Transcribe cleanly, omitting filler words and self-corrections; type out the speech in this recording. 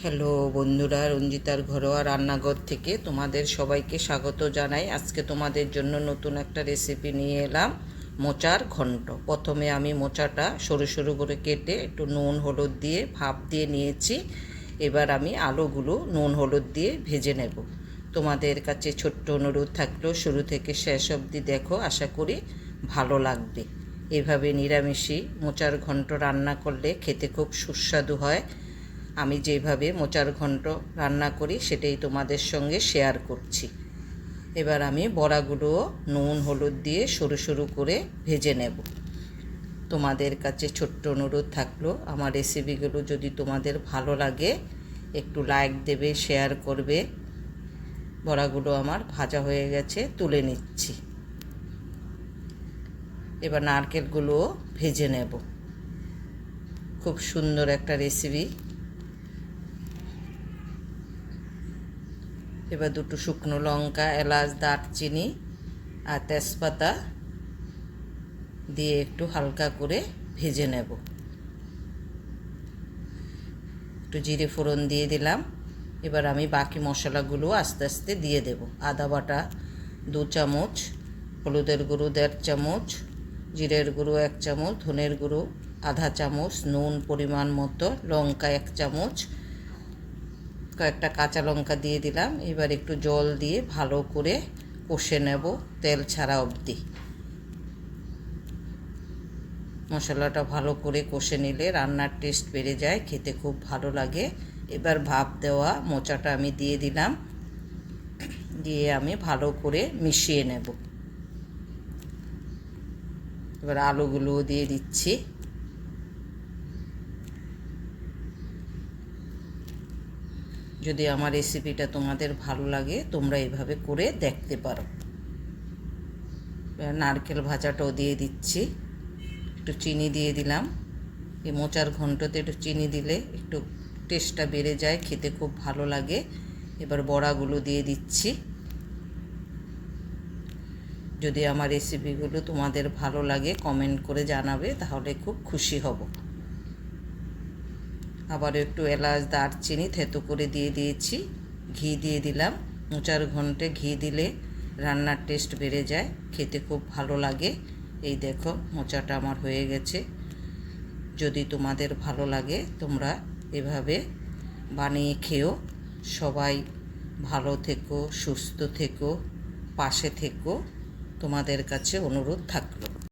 Hello বন্ধুরা, রঞ্জিতার ঘরোয়া রান্নাঘর থেকে তোমাদের সবাইকে স্বাগত জানাই। আজকে তোমাদের জন্য নতুন একটা রেসিপি নিয়ে এলাম, মোচার ঘন্ট। প্রথমে আমি মোচাটা সরু সরু করে কেটে একটু নুন হলুদ দিয়ে ভাপ দিয়ে নিয়েছি। এবার আমি আলুগুলো নুন হলুদ দিয়ে ভেজে নেব। তোমাদের কাছে ছোট্ট অনুরোধ থাকলো, শুরু থেকে শেষ অবধি দেখো, আশা করি ভালো লাগবে। এভাবে নিরামিষি মোচার ঘন্ট রান্না করলে খেতে খুব সুস্বাদু হয়। আমি যেভাবে মোচার ঘন্ট রান্না করি সেটাই তোমাদের সঙ্গে শেয়ার করছি। এবার আমি বড়াগুলোও নুন হলুদ দিয়ে সরু সরু করে ভেজে নেব। তোমাদের কাছে ছোট্ট অনুরোধ থাকলো, আমার রেসিপিগুলো যদি তোমাদের ভালো লাগে একটু লাইক দেবে, শেয়ার করবে। বড়াগুলো আমার ভাজা হয়ে গেছে, তুলে নিচ্ছি। এবার নারকেলগুলোও ভেজে নেব। খুব সুন্দর একটা রেসিপি। এবার দুটো শুকনো লঙ্কা, এলাচ, দারচিনি আর তেজপাতা দিয়ে একটু হালকা করে ভেজে নেব। একটু জিরে ফোড়ন দিয়ে দিলাম। এবার আমি বাকি মশলাগুলো আস্তে আস্তে দিয়ে দেব। আদা বাটা 2 চামচ, হলুদের গুঁড়ো 1.5 চামচ, জিরের গুঁড়ো 1 চামচ, ধনের গুঁড়ো আধা চামচ, নুন পরিমাণ মতো, লঙ্কা 1 চামচ, কয়েকটা কাঁচা লঙ্কা দিয়ে দিলাম। এবার একটু জল দিয়ে ভালো করে কষে নেব তেল ছাড়া অবধি। মশলাটা ভালো করে কষে নিলে রান্নার টেস্ট বেড়ে যায়, খেতে খুব ভালো লাগে। এবার ভাপ দেওয়া মোচাটা আমি দিয়ে দিলাম, দিয়ে আমি ভালো করে মিশিয়ে নেব। এবার আলুগুলোও দিয়ে দিচ্ছি। যদি আমার রেসিপিটা তোমাদের ভালো লাগে তোমরা এভাবে করে দেখতে পারো। নারকেল ভাজাটাও দিয়ে দিচ্ছি, একটু চিনি দিয়ে দিলাম। এই মোচার ঘন্টতে একটু চিনি দিলে একটু টেস্টটা বেড়ে যায়, খেতে খুব ভালো লাগে। এবার বড়াগুলো দিয়ে দিচ্ছি। যদি আমার রেসিপিগুলো তোমাদের ভালো লাগে কমেন্ট করে জানাবে, তাহলে খুব খুশি হব। আবার একটু এলাচ, দারচিনি থেতো করে দিয়ে দিয়েছি। ঘি দিয়ে দিলাম। মোচার ঘন্টে ঘি দিলে রান্নার টেস্ট বেড়ে যায়, খেতে খুব ভালো লাগে। এই দেখো মোচাটা আমার হয়ে গেছে। যদি তোমাদের ভালো লাগে তোমরা এভাবে বানিয়ে খেও। সবাই ভালো থেকো, সুস্থ থেকো, পাশে থেকো, তোমাদের কাছে অনুরোধ থাকলো।